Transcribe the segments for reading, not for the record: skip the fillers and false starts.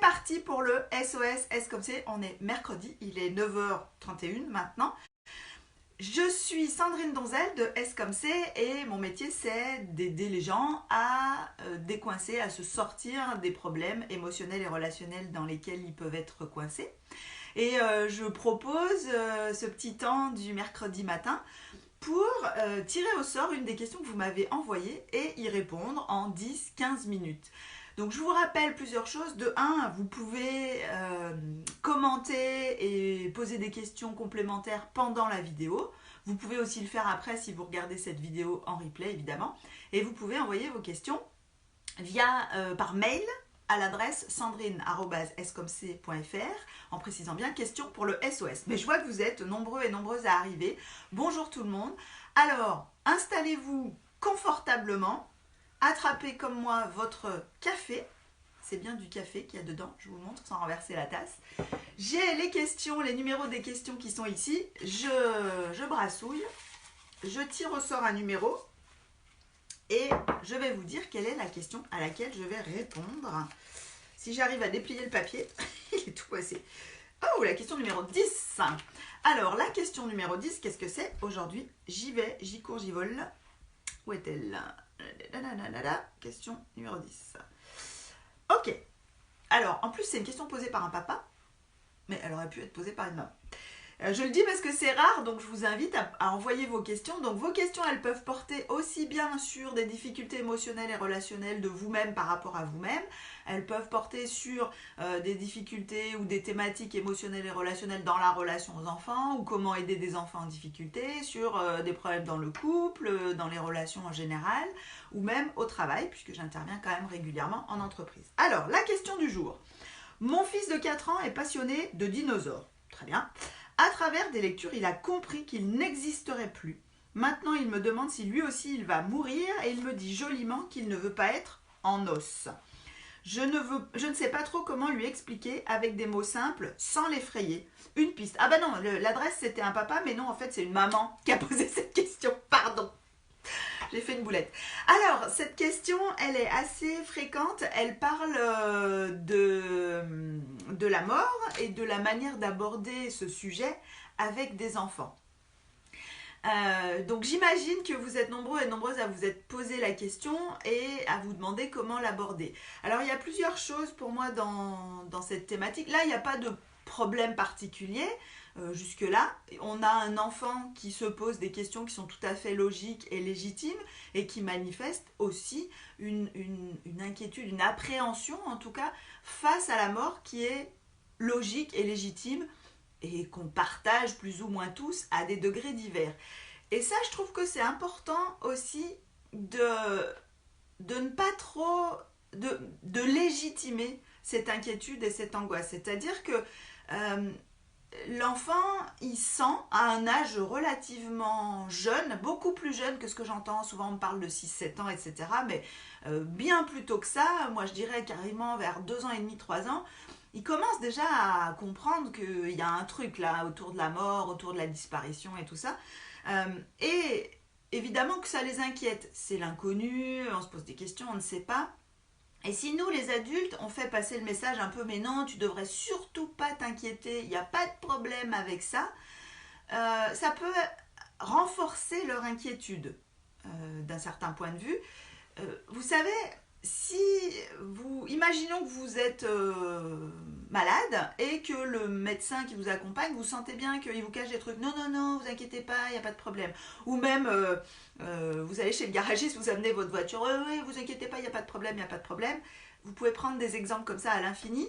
parti pour le SOS S comme c'est. On est mercredi, il est 9h31 maintenant. Je suis Sandrine Donzel de S comme c'est et mon métier c'est d'aider les gens à décoincer, à se sortir des problèmes émotionnels et relationnels dans lesquels ils peuvent être coincés. Et je propose ce petit temps du mercredi matin pour tirer au sort une des questions que vous m'avez envoyées et y répondre en 10-15 minutes. Donc je vous rappelle plusieurs choses. De 1, vous pouvez commenter et poser des questions complémentaires pendant la vidéo. Vous pouvez aussi le faire après si vous regardez cette vidéo en replay évidemment. Et vous pouvez envoyer vos questions par mail à l'adresse sandrine@scomc.fr en précisant bien question pour le SOS. Mais je vois que vous êtes nombreux et nombreuses à arriver. Bonjour tout le monde. Alors, installez-vous confortablement. Attrapez comme moi votre café. C'est bien du café qu'il y a dedans, je vous le montre sans renverser la tasse. J'ai les questions, les numéros des questions qui sont ici. Je brassouille, je tire au sort un numéro et je vais vous dire quelle est la question à laquelle je vais répondre. Si j'arrive à déplier le papier, il est tout passé. Oh, la question numéro 10. Alors, la question numéro 10, qu'est-ce que c'est aujourd'hui? J'y vais, j'y cours, j'y vole. Où est-elle? Question numéro 10. Ok. Alors, en plus, c'est une question posée par un papa, mais elle aurait pu être posée par une maman. Je le dis parce que c'est rare, donc je vous invite à envoyer vos questions. Donc vos questions, elles peuvent porter aussi bien sur des difficultés émotionnelles et relationnelles de vous-même par rapport à vous-même. Elles peuvent porter sur des difficultés ou des thématiques émotionnelles et relationnelles dans la relation aux enfants, ou comment aider des enfants en difficulté, sur des problèmes dans le couple, dans les relations en général, ou même au travail, puisque j'interviens quand même régulièrement en entreprise. Alors, la question du jour. Mon fils de 4 ans est passionné de dinosaures. Très bien. À travers des lectures, il a compris qu'il n'existerait plus. Maintenant, il me demande si lui aussi il va mourir et il me dit joliment qu'il ne veut pas être en os. Je ne sais pas trop comment lui expliquer avec des mots simples sans l'effrayer. Une piste. Ah bah non, l'adresse c'était un papa, mais non, en fait c'est une maman qui a posé cette question. Pardon. J'ai fait une boulette. Alors, cette question, elle est assez fréquente. Elle parle de la mort et de la manière d'aborder ce sujet avec des enfants. Donc j'imagine que vous êtes nombreux et nombreuses à vous être posé la question et à vous demander comment l'aborder. Alors il y a plusieurs choses pour moi dans cette thématique. Là, il n'y a pas de problème particulier. Jusque-là, on a un enfant qui se pose des questions qui sont tout à fait logiques et légitimes et qui manifeste aussi une inquiétude, une appréhension en tout cas face à la mort qui est logique et légitime et qu'on partage plus ou moins tous à des degrés divers. Et ça, je trouve que c'est important aussi de ne pas trop de légitimer cette inquiétude et cette angoisse. C'est-à-dire que l'enfant, il sent à un âge relativement jeune, beaucoup plus jeune que ce que j'entends, souvent on me parle de 6-7 ans, etc. Mais bien plus tôt que ça, moi je dirais carrément vers 2 ans et demi, 3 ans, il commence déjà à comprendre qu'il y a un truc là autour de la mort, autour de la disparition et tout ça. Et évidemment que ça les inquiète. C'est l'inconnu, on se pose des questions, on ne sait pas. Et si nous, les adultes, on fait passer le message un peu, mais non, tu devrais surtout pas t'inquiéter, il n'y a pas de problème avec ça, ça peut renforcer leur inquiétude d'un certain point de vue. Vous savez, si vous, imaginons que vous êtes malade et que le médecin qui vous accompagne, vous sentez bien qu'il vous cache des trucs. Non, non, non, vous inquiétez pas, il n'y a pas de problème. Ou même, vous allez chez le garagiste, vous amenez votre voiture. Oui, vous inquiétez pas, il n'y a pas de problème, il n'y a pas de problème. Vous pouvez prendre des exemples comme ça à l'infini.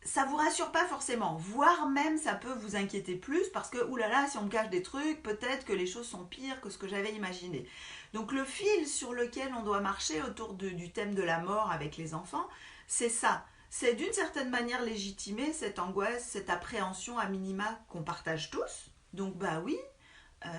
Ça vous rassure pas forcément, voire même ça peut vous inquiéter plus parce que oulala, si on me cache des trucs, peut-être que les choses sont pires que ce que j'avais imaginé. Donc le fil sur lequel on doit marcher autour du thème de la mort avec les enfants, c'est ça. C'est d'une certaine manière légitimer cette angoisse, cette appréhension à minima qu'on partage tous. Donc bah oui,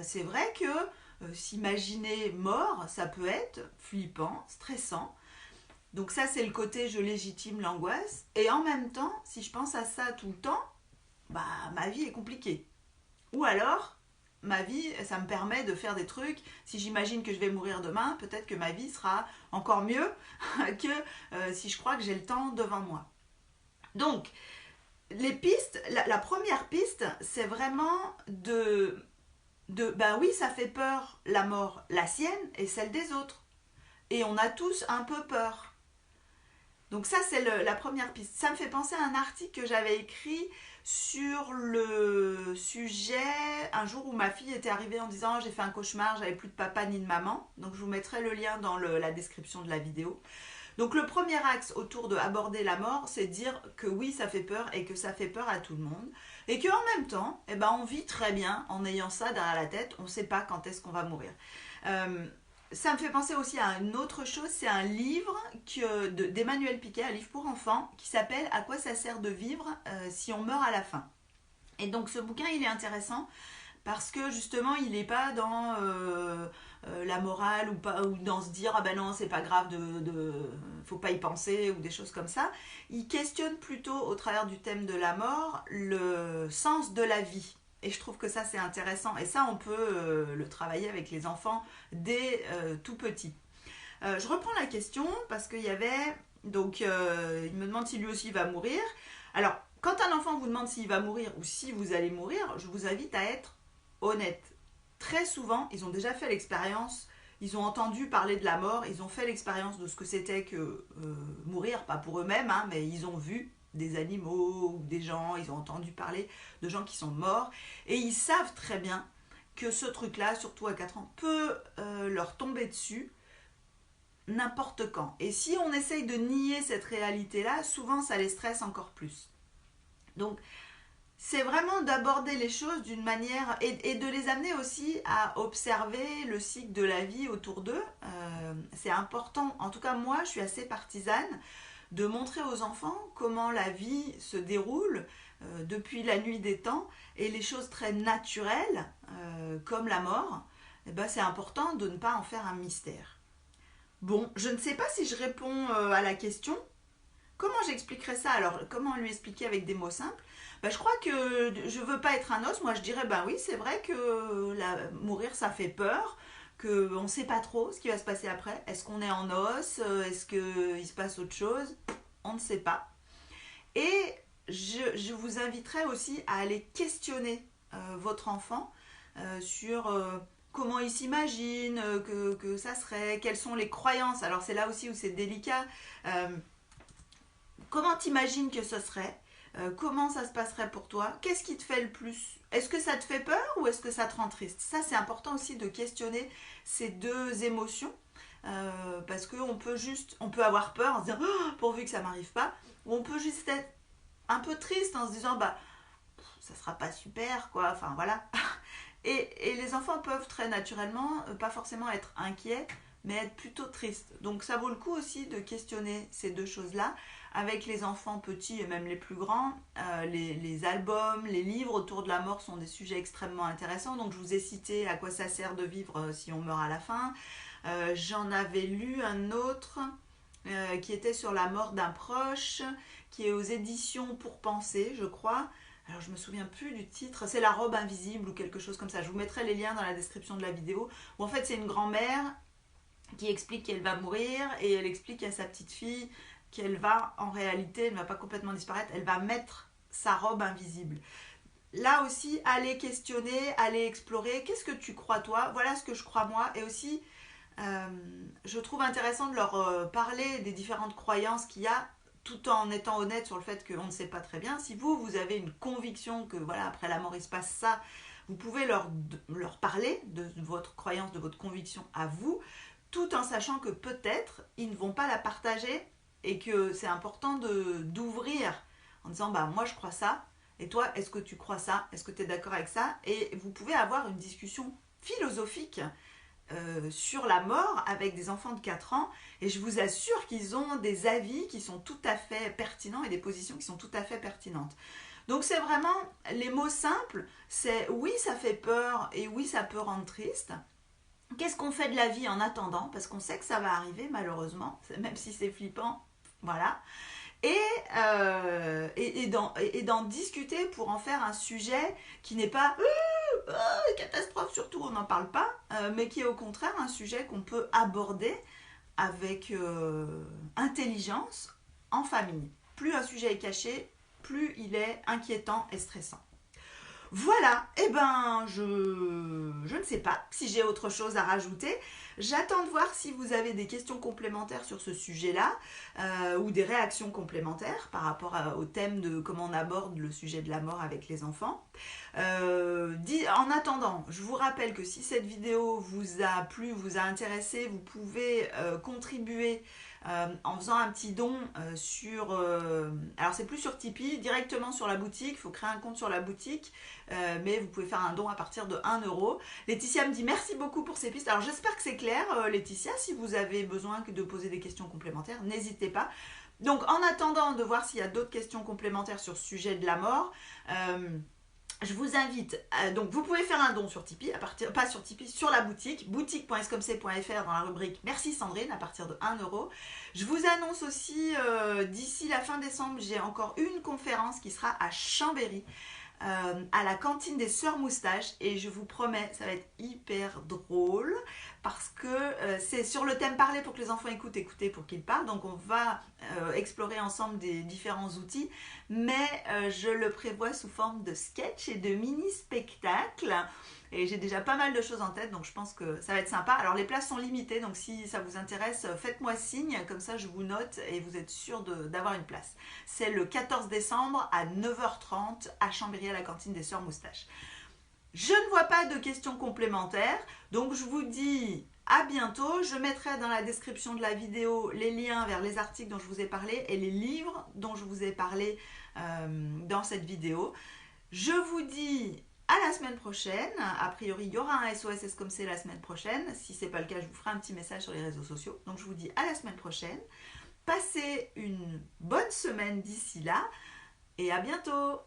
c'est vrai que s'imaginer mort, ça peut être flippant, stressant. Donc ça, c'est le côté je légitime l'angoisse. Et en même temps, si je pense à ça tout le temps, bah ma vie est compliquée. Ou alors, ma vie, ça me permet de faire des trucs. Si j'imagine que je vais mourir demain, peut-être que ma vie sera encore mieux que si je crois que j'ai le temps devant moi. Donc, les pistes, la première piste, c'est vraiment ben oui, ça fait peur, la mort, la sienne et celle des autres. Et on a tous un peu peur. Donc ça, c'est la première piste. Ça me fait penser à un article que j'avais écrit sur le sujet, un jour où ma fille était arrivée en disant j'ai fait un cauchemar, j'avais plus de papa ni de maman. Donc je vous mettrai le lien dans la description de la vidéo. Donc le premier axe autour de aborder la mort, c'est dire que oui, ça fait peur et que ça fait peur à tout le monde. Et qu'en même temps, eh ben, on vit très bien en ayant ça derrière la tête, on ne sait pas quand est-ce qu'on va mourir. Ça me fait penser aussi à une autre chose, c'est un livre d'Emmanuel Piquet, un livre pour enfants, qui s'appelle « À quoi ça sert de vivre si on meurt à la fin ?» Et donc ce bouquin, il est intéressant parce que justement, il n'est pas dans la morale ou dans se dire « Ah ben non, c'est pas grave, faut pas y penser » ou des choses comme ça. Il questionne plutôt, au travers du thème de la mort, le sens de la vie. Et je trouve que ça, c'est intéressant. Et ça, on peut le travailler avec les enfants dès tout petits. Je reprends la question parce qu'il y avait... Donc, il me demande si lui aussi va mourir. Alors, quand un enfant vous demande s'il va mourir ou si vous allez mourir, je vous invite à être honnête. Très souvent, ils ont déjà fait l'expérience, ils ont entendu parler de la mort, ils ont fait l'expérience de ce que c'était que mourir, pas pour eux-mêmes, hein, mais ils ont vu des animaux ou des gens, ils ont entendu parler de gens qui sont morts, et ils savent très bien que ce truc-là, surtout à 4 ans, peut leur tomber dessus n'importe quand. Et si on essaye de nier cette réalité-là, souvent ça les stresse encore plus. Donc, c'est vraiment d'aborder les choses d'une manière et de les amener aussi à observer le cycle de la vie autour d'eux. C'est important, en tout cas moi je suis assez partisane de montrer aux enfants comment la vie se déroule depuis la nuit des temps et les choses très naturelles comme la mort, eh ben, c'est important de ne pas en faire un mystère. Bon, je ne sais pas si je réponds à la question. Comment j'expliquerais ça? Alors, comment lui expliquer avec des mots simples? Ben, je crois que je veux pas être un os. Moi, je dirais, ben oui, c'est vrai que mourir, ça fait peur, qu'on ne sait pas trop ce qui va se passer après. Est-ce qu'on est en os? Est-ce qu'il se passe autre chose? On ne sait pas. Et je vous inviterai aussi à aller questionner votre enfant sur comment il s'imagine que ça serait, quelles sont les croyances. Alors, c'est là aussi où c'est délicat. Comment t'imagines que ce serait? Comment ça se passerait pour toi? Qu'est-ce qui te fait le plus? Est-ce que ça te fait peur ou est-ce que ça te rend triste? Ça, c'est important aussi de questionner ces deux émotions. Parce qu'on peut avoir peur en se disant oh, pourvu que ça m'arrive pas, ou on peut juste être un peu triste en se disant bah ça sera pas super quoi, enfin voilà. Et les enfants peuvent très naturellement pas forcément être inquiets, mais être plutôt tristes. Donc ça vaut le coup aussi de questionner ces deux choses-là avec les enfants petits et même les plus grands. Les albums, les livres autour de la mort sont des sujets extrêmement intéressants. Donc je vous ai cité À quoi ça sert de vivre si on meurt à la fin. J'en avais lu un autre qui était sur la mort d'un proche, qui est aux éditions Pour Penser, je crois. Alors je me souviens plus du titre, c'est La robe invisible ou quelque chose comme ça. Je vous mettrai les liens dans la description de la vidéo. Où en fait c'est une grand-mère qui explique qu'elle va mourir et elle explique à sa petite fille qu'elle va en réalité, elle ne va pas complètement disparaître, elle va mettre sa robe invisible. Là aussi, allez questionner, allez explorer. Qu'est-ce que tu crois toi? Voilà ce que je crois moi. Et aussi, je trouve intéressant de leur parler des différentes croyances qu'il y a tout en étant honnête sur le fait qu'on ne sait pas très bien. Si vous avez une conviction que voilà, après la mort il se passe ça, vous pouvez leur parler de votre croyance, de votre conviction à vous, tout en sachant que peut-être ils ne vont pas la partager et que c'est important d'ouvrir en disant bah moi je crois ça et toi est-ce que tu crois ça, est-ce que tu es d'accord avec ça, et vous pouvez avoir une discussion philosophique sur la mort avec des enfants de 4 ans et je vous assure qu'ils ont des avis qui sont tout à fait pertinents et des positions qui sont tout à fait pertinentes. Donc c'est vraiment les mots simples, c'est oui ça fait peur et oui ça peut rendre triste. Qu'est-ce qu'on fait de la vie en attendant? Parce qu'on sait que ça va arriver malheureusement, même si c'est flippant, voilà. Et d'en discuter pour en faire un sujet qui n'est pas catastrophe, surtout on n'en parle pas, mais qui est au contraire un sujet qu'on peut aborder avec intelligence en famille. Plus un sujet est caché, plus il est inquiétant et stressant. Voilà, eh ben je ne sais pas si j'ai autre chose à rajouter. J'attends de voir si vous avez des questions complémentaires sur ce sujet-là ou des réactions complémentaires par rapport au thème de comment on aborde le sujet de la mort avec les enfants. En attendant, je vous rappelle que si cette vidéo vous a plu, vous a intéressé, vous pouvez contribuer en faisant un petit don sur... alors c'est plus sur Tipeee, directement sur la boutique, il faut créer un compte sur la boutique, mais vous pouvez faire un don à partir de 1 euro. Laetitia me dit merci beaucoup pour ces pistes. Alors j'espère que c'est clair, Laetitia, si vous avez besoin de poser des questions complémentaires, n'hésitez pas. Donc en attendant de voir s'il y a d'autres questions complémentaires sur ce sujet de la mort, je vous invite, donc vous pouvez faire un don sur Tipeee, pas sur Tipeee, sur la boutique, boutique.escomc.fr dans la rubrique Merci Sandrine à partir de 1 euro. Je vous annonce aussi, d'ici la fin décembre, j'ai encore une conférence qui sera à Chambéry, à la cantine des Sœurs Moustaches, et je vous promets, ça va être hyper drôle parce que c'est sur le thème parler pour que les enfants écoutent, écouter pour qu'ils parlent. Donc on va explorer ensemble des différents outils, mais je le prévois sous forme de sketch et de mini-spectacle. Et j'ai déjà pas mal de choses en tête, donc je pense que ça va être sympa. Alors les places sont limitées, donc si ça vous intéresse, faites-moi signe, comme ça je vous note et vous êtes sûr d'avoir une place. C'est le 14 décembre à 9h30 à Chambéry à la cantine des Sœurs Moustaches. Je ne vois pas de questions complémentaires, donc je vous dis à bientôt. Je mettrai dans la description de la vidéo les liens vers les articles dont je vous ai parlé et les livres dont je vous ai parlé dans cette vidéo. Je vous dis à la semaine prochaine. A priori, il y aura un SOS Escomc la semaine prochaine. Si ce n'est pas le cas, je vous ferai un petit message sur les réseaux sociaux. Donc je vous dis à la semaine prochaine. Passez une bonne semaine d'ici là et à bientôt.